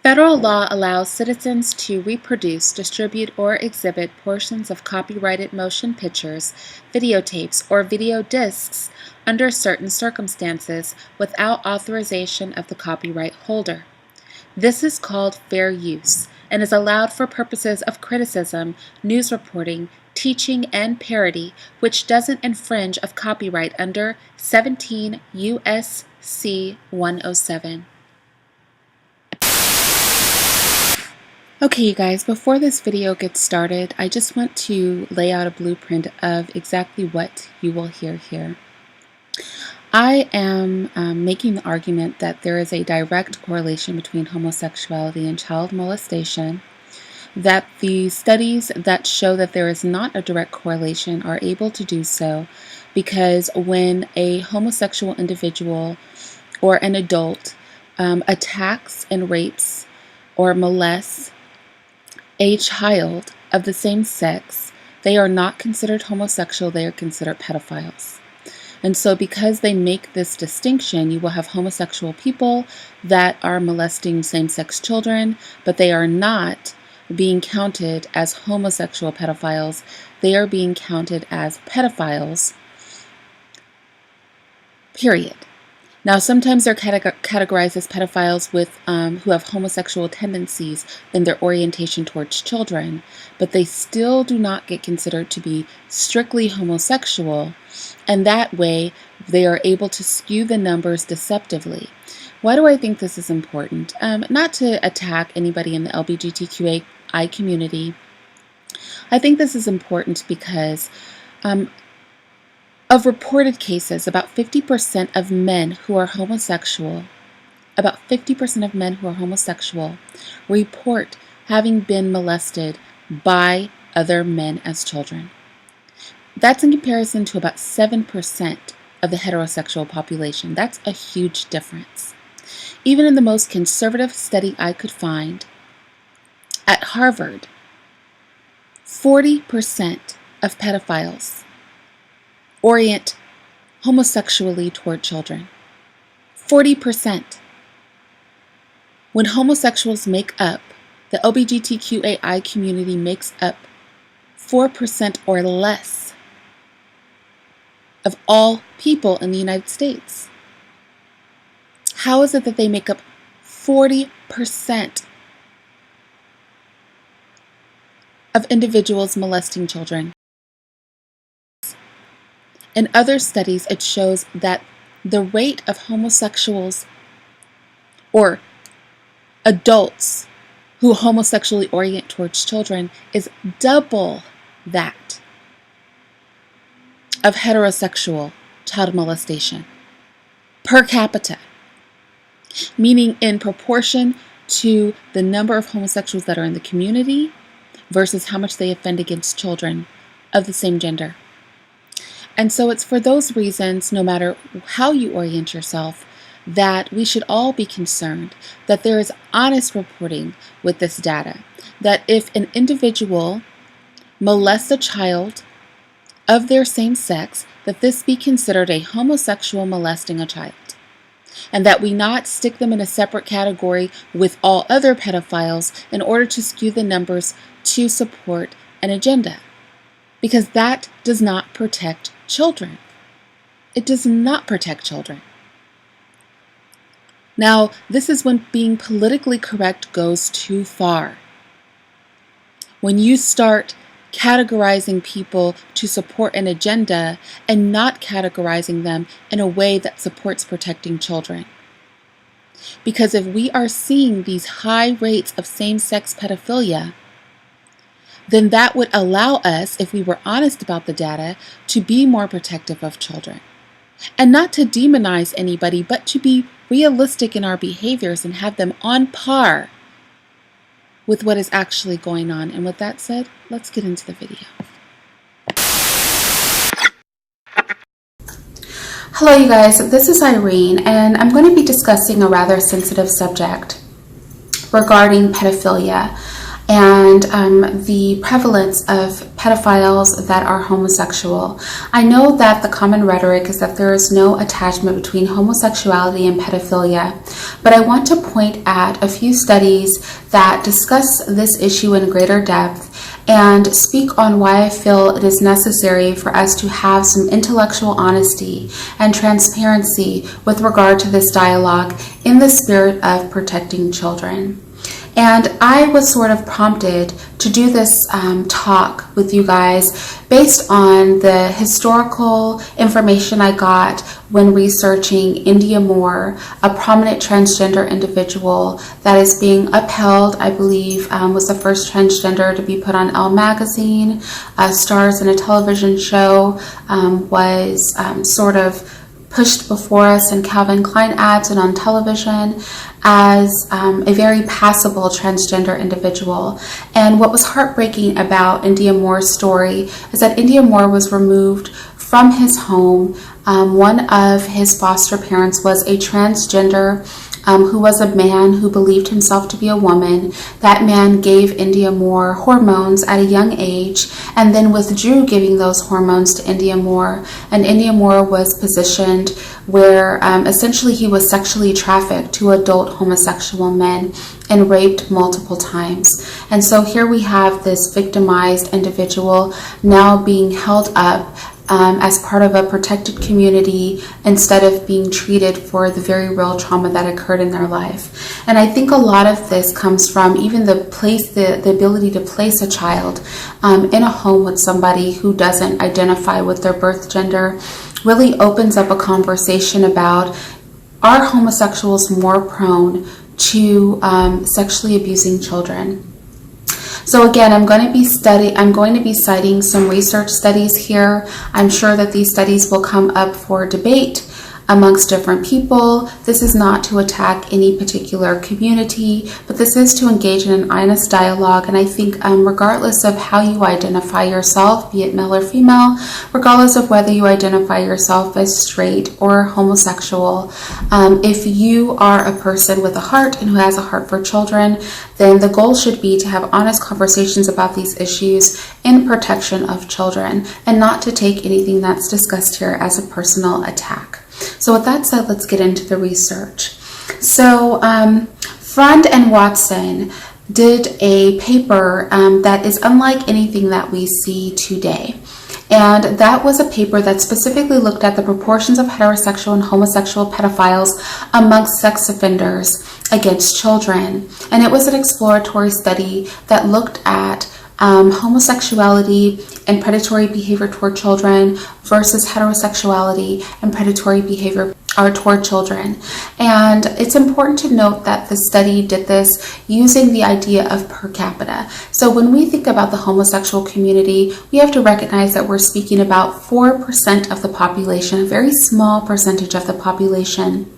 Federal law allows citizens to reproduce, distribute, or exhibit portions of copyrighted motion pictures, videotapes, or video discs under certain circumstances without authorization of the copyright holder. This is called fair use and is allowed for purposes of criticism, news reporting, teaching, and parody, which doesn't infringe of copyright under 17 U.S.C. 107. Okay, you guys, before this video gets started, I just want to lay out a blueprint of exactly what you will hear here. I am making the argument that there is a direct correlation between homosexuality and child molestation, that the studies that show that there is not a direct correlation are able to do so because when a homosexual individual or an adult attacks and rapes or molests a child of the same sex, they are not considered homosexual, they are considered pedophiles. And so because they make this distinction, you will have homosexual people that are molesting same-sex children, but they are not being counted as homosexual pedophiles. They are being counted as pedophiles, period. Now, sometimes they're categorized as pedophiles with who have homosexual tendencies in their orientation towards children, but they still do not get considered to be strictly homosexual, and that way they are able to skew the numbers deceptively. Why do I think this is important? Not to attack anybody in the LGBTQI community. I think this is important because of reported cases, about 50% of men who are homosexual, report having been molested by other men as children. That's in comparison to about 7% of the heterosexual population. That's a huge difference. Even in the most conservative study I could find, at Harvard, 40% of pedophiles orient homosexually toward children. 40%. When homosexuals make up, the LGBTQAI community makes up 4% or less of all people in the United States. How is it that they make up 40% of individuals molesting children? In other studies, it shows that the rate of homosexuals or adults who homosexually orient towards children is double that of heterosexual child molestation per capita, meaning in proportion to the number of homosexuals that are in the community versus how much they offend against children of the same gender. And so it's for those reasons, no matter how you orient yourself, that we should all be concerned that there is honest reporting with this data. That if an individual molests a child of their same sex, that this be considered a homosexual molesting a child. And that we not stick them in a separate category with all other pedophiles in order to skew the numbers to support an agenda. Because that does not protect children. It does not protect children. Now, this is when being politically correct goes too far. When you start categorizing people to support an agenda and not categorizing them in a way that supports protecting children. Because if we are seeing these high rates of same-sex pedophilia, then that would allow us, if we were honest about the data, to be more protective of children. And not to demonize anybody, but to be realistic in our behaviors and have them on par with what is actually going on. And with that said, let's get into the video. Hello you guys, this is Irene, and I'm going to be discussing a rather sensitive subject regarding pedophilia. and the prevalence of pedophiles that are homosexual. I know that the common rhetoric is that there is no attachment between homosexuality and pedophilia, but I want to point at a few studies that discuss this issue in greater depth and speak on why I feel it is necessary for us to have some intellectual honesty and transparency with regard to this dialogue in the spirit of protecting children. And I was sort of prompted to do this talk with you guys based on the historical information I got when researching India Moore, a prominent transgender individual that is being upheld, I believe, was the first transgender to be put on Elle magazine, stars in a television show, was sort of pushed before us in Calvin Klein ads and on television as a very passable transgender individual. And what was heartbreaking about India Moore's story is that India Moore was removed from his home. One of his foster parents was a transgender who was a man who believed himself to be a woman. That man gave India Moore hormones at a young age and then withdrew giving those hormones to India Moore. And India Moore was positioned where essentially he was sexually trafficked to adult homosexual men and raped multiple times. And so here we have this victimized individual now being held up as part of a protected community instead of being treated for the very real trauma that occurred in their life. And I think a lot of this comes from even the ability to place a child in a home with somebody who doesn't identify with their birth gender really opens up a conversation about, are homosexuals more prone to sexually abusing children? So again, I'm going to be citing some research studies here. I'm sure that these studies will come up for debate amongst different people. This is not to attack any particular community, but this is to engage in an honest dialogue. And I think regardless of how you identify yourself, be it male or female, regardless of whether you identify yourself as straight or homosexual, if you are a person with a heart and who has a heart for children, then the goal should be to have honest conversations about these issues in protection of children and not to take anything that's discussed here as a personal attack. So with that said, let's get into the research. So Freund and Watson did a paper that is unlike anything that we see today. And that was a paper that specifically looked at the proportions of heterosexual and homosexual pedophiles amongst sex offenders against children. And it was an exploratory study that looked at homosexuality and predatory behavior toward children versus heterosexuality and predatory behavior toward children. And it's important to note that the study did this using the idea of per capita. So when we think about the homosexual community, we have to recognize that we're speaking about 4% of the population, a very small percentage of the population.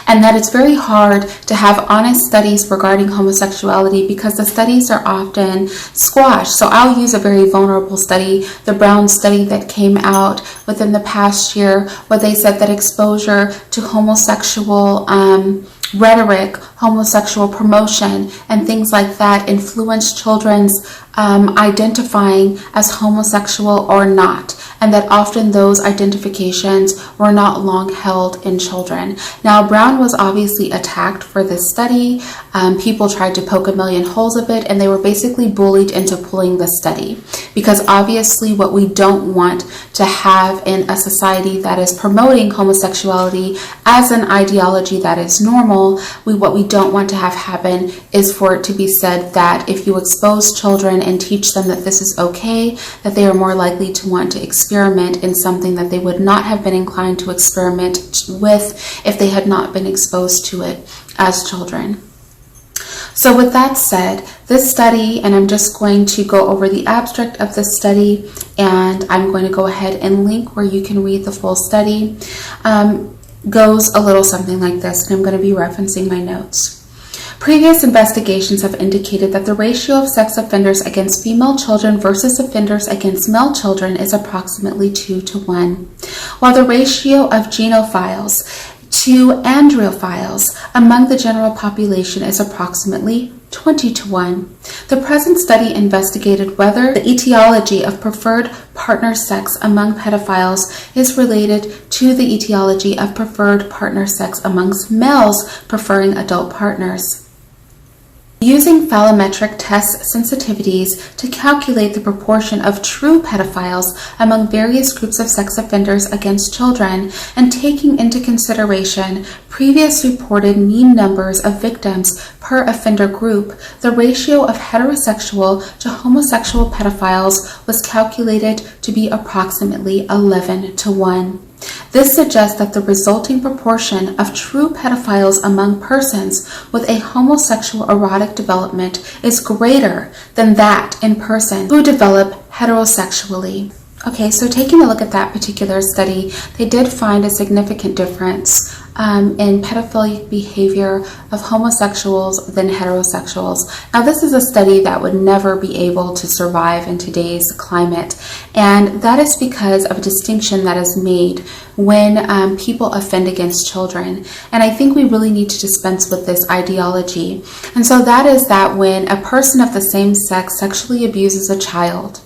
And that it's very hard to have honest studies regarding homosexuality because the studies are often squashed. So I'll use a very vulnerable study, the Brown study that came out within the past year, where they said that exposure to homosexual rhetoric, homosexual promotion, and things like that influenced children's identifying as homosexual or not, and that often those identifications were not long held in children. Now, Brown was obviously attacked for this study. People tried to poke a million holes of it, and they were basically bullied into pulling the study, because obviously what we don't want to have in a society that is promoting homosexuality as an ideology that is normal, what we don't want to have happen is for it to be said that if you expose children and teach them that this is okay, that they are more likely to want to experiment in something that they would not have been inclined to experiment with if they had not been exposed to it as children. So with that said, this study, and I'm just going to go over the abstract of this study, and I'm going to go ahead and link where you can read the full study, goes a little something like this, and I'm going to be referencing my notes. Previous investigations have indicated that the ratio of sex offenders against female children versus offenders against male children is approximately 2-1, while the ratio of genophiles to androphiles among the general population is approximately 20 to 1. The present study investigated whether the etiology of preferred partner sex among pedophiles is related to the etiology of preferred partner sex amongst males preferring adult partners. Using phallometric test sensitivities to calculate the proportion of true pedophiles among various groups of sex offenders against children, and taking into consideration previous reported mean numbers of victims per offender group, the ratio of heterosexual to homosexual pedophiles was calculated to be approximately 11 to 1. This suggests that the resulting proportion of true pedophiles among persons with a homosexual erotic development is greater than that in persons who develop heterosexually. Okay, so taking a look at that particular study, they did find a significant difference in pedophilic behavior of homosexuals than heterosexuals. Now, this is a study that would never be able to survive in today's climate, and that is because of a distinction that is made when people offend against children. And I think we really need to dispense with this ideology. And so that is that when a person of the same sex sexually abuses a child,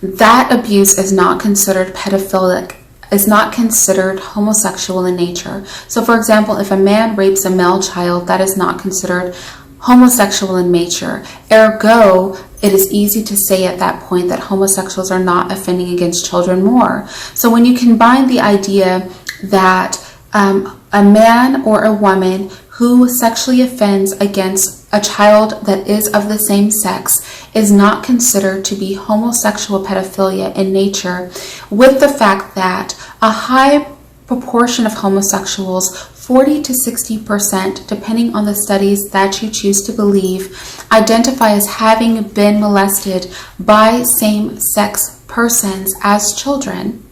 that abuse is not considered pedophilic, is not considered homosexual in nature. So for example, if a man rapes a male child, that is not considered homosexual in nature. Ergo, it is easy to say at that point that homosexuals are not offending against children more. So when you combine the idea that a man or a woman who sexually offends against a child that is of the same sex is not considered to be homosexual pedophilia in nature, with the fact that a high proportion of homosexuals, 40 to 60%, depending on the studies that you choose to believe, identify as having been molested by same-sex persons as children.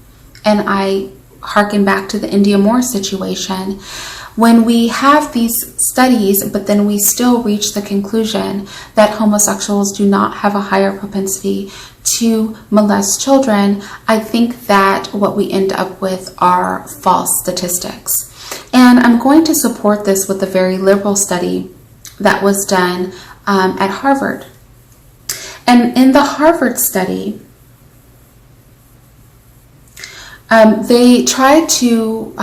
And I harken back to the India Moore situation. When we have these studies, but then we still reach the conclusion that homosexuals do not have a higher propensity to molest children, I think that what we end up with are false statistics. And I'm going to support this with a very liberal study that was done at Harvard. And in the Harvard study, they tried to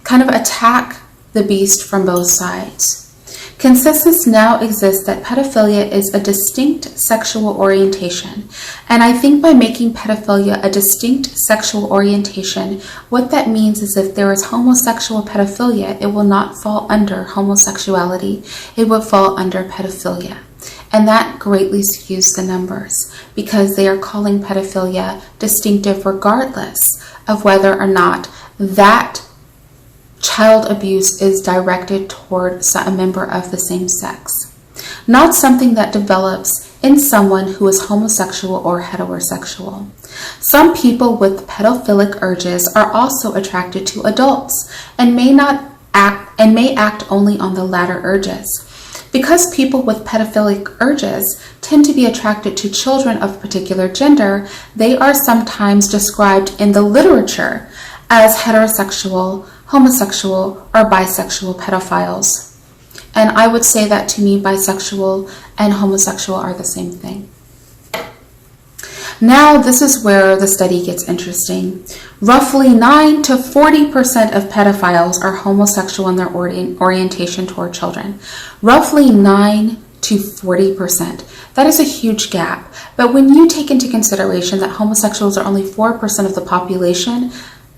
kind of attack the beast from both sides. Consensus now exists that pedophilia is a distinct sexual orientation, and I think by making pedophilia a distinct sexual orientation, what that means is if there is homosexual pedophilia, it will not fall under homosexuality, it will fall under pedophilia. And that greatly skews the numbers because they are calling pedophilia distinctive regardless of whether or not that child abuse is directed toward a member of the same sex. Not something that develops in someone who is homosexual or heterosexual. Some people with pedophilic urges are also attracted to adults and may act only on the latter urges. Because people with pedophilic urges tend to be attracted to children of a particular gender, they are sometimes described in the literature as heterosexual, homosexual, or bisexual pedophiles. And I would say that to me, bisexual and homosexual are the same thing. Now, this is where the study gets interesting. Roughly 9 to 40% of pedophiles are homosexual in their orientation toward children. Roughly 9 to 40%. That is a huge gap. But when you take into consideration that homosexuals are only 4% of the population,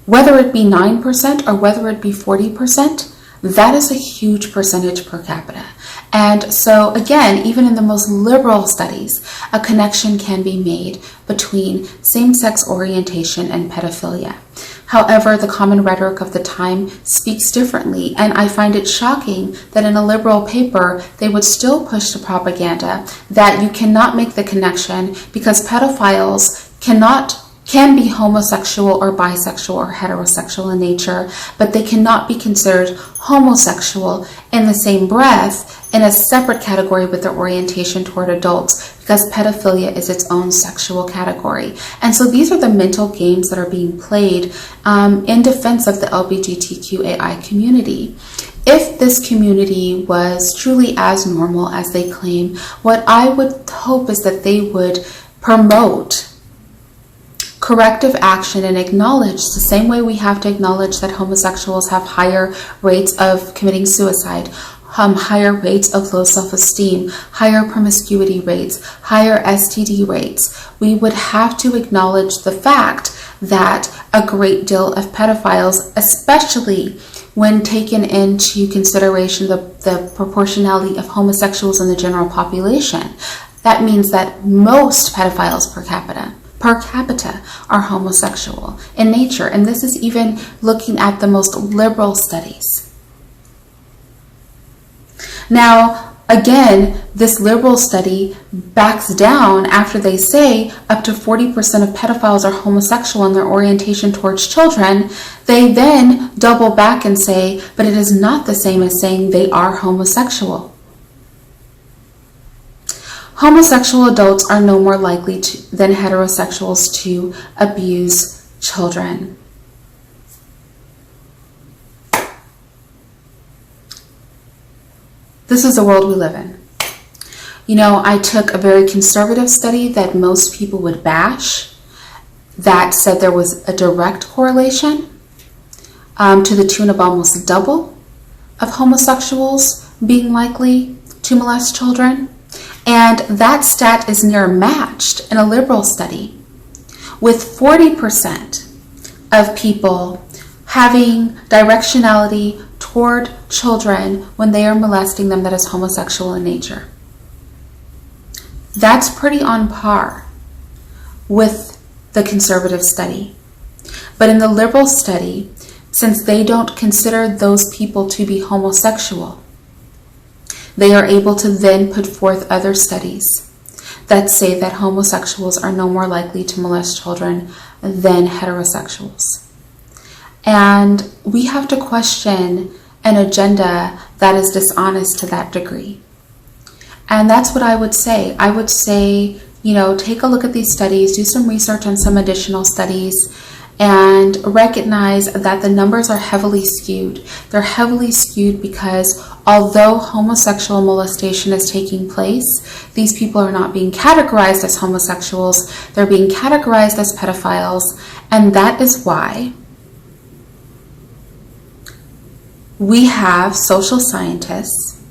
whether it be 9% or whether it be 40%, that is a huge percentage per capita. And so again, even in the most liberal studies, a connection can be made between same-sex orientation and pedophilia. However, the common rhetoric of the time speaks differently, and I find it shocking that in a liberal paper, they would still push the propaganda that you cannot make the connection because pedophiles can be homosexual or bisexual or heterosexual in nature, but they cannot be considered homosexual in the same breath in a separate category with their orientation toward adults because pedophilia is its own sexual category. And so these are the mental games that are being played in defense of the LGBTQAI community. If this community was truly as normal as they claim, what I would hope is that they would promote corrective action and acknowledge, the same way we have to acknowledge that homosexuals have higher rates of committing suicide, higher rates of low self-esteem, higher promiscuity rates, higher STD rates. We would have to acknowledge the fact that a great deal of pedophiles, especially when taken into consideration the proportionality of homosexuals in the general population, that means that most pedophiles per capita are homosexual in nature. And this is even looking at the most liberal studies. Now, again, this liberal study backs down after they say up to 40% of pedophiles are homosexual in their orientation towards children. They then double back and say, but it is not the same as saying they are homosexual. Homosexual adults are no more likely than heterosexuals to abuse children. This is the world we live in. You know, I took a very conservative study that most people would bash that said there was a direct correlation to the tune of almost double of homosexuals being likely to molest children. And that stat is near matched in a liberal study, with 40% of people having directionality toward children when they are molesting them that is homosexual in nature. That's pretty on par with the conservative study. But in the liberal study, since they don't consider those people to be homosexual, they are able to then put forth other studies that say that homosexuals are no more likely to molest children than heterosexuals. And we have to question an agenda that is dishonest to that degree. And that's what I would say. I would say, you know, take a look at these studies, do some research on some additional studies, and recognize that the numbers are heavily skewed. They're heavily skewed because although homosexual molestation is taking place, these people are not being categorized as homosexuals. They're being categorized as pedophiles. And that is why we have social scientists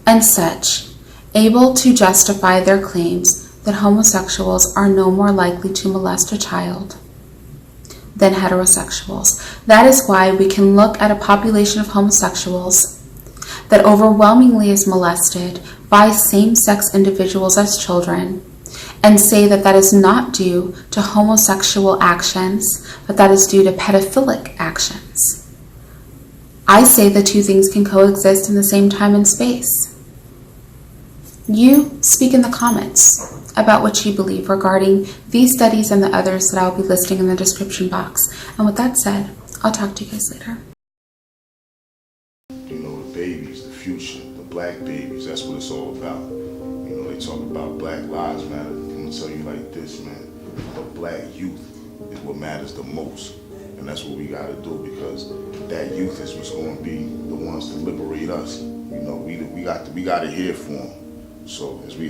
and such able to justify their claims that homosexuals are no more likely to molest a child than heterosexuals. That is why we can look at a population of homosexuals that overwhelmingly is molested by same-sex individuals as children and say that that is not due to homosexual actions, but that is due to pedophilic actions. I say the two things can coexist in the same time and space. You speak in the comments about what you believe regarding these studies and the others that I'll be listing in the description box. And with that said, I'll talk to you guys later. You know, the babies, the future, the black babies, that's what it's all about. You know, they talk about Black Lives Matter. I'm gonna tell you like this, man. The black youth is what matters the most. And that's what we gotta do, because that youth is what's gonna be the ones to liberate us. You know, we got to hear from them. So as we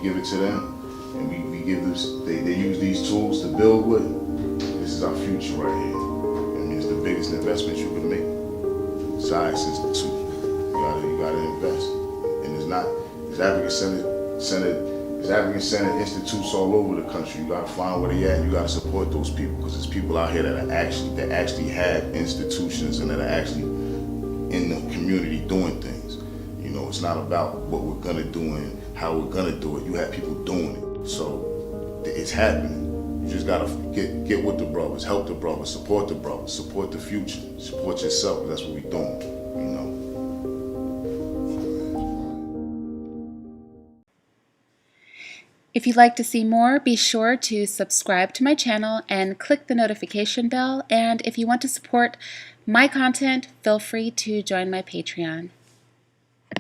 give it to them, and we give this, they use these tools to build with. This is our future right here. I mean, it's the biggest investment you can make. Science Institute, you gotta invest, and there's African Senate institutes all over the country. You gotta find where they at. And you gotta support those people, because there's people out here that actually have institutions and that are actually in the community doing things. You know, it's not about what we're gonna do and how we're gonna do it. You have people doing it. So it's happening. You just gotta get with the brothers, help the brothers, support the future, support yourself. That's what we're doing, you know. If you'd like to see more, be sure to subscribe to my channel and click the notification bell. And if you want to support my content, feel free to join my Patreon.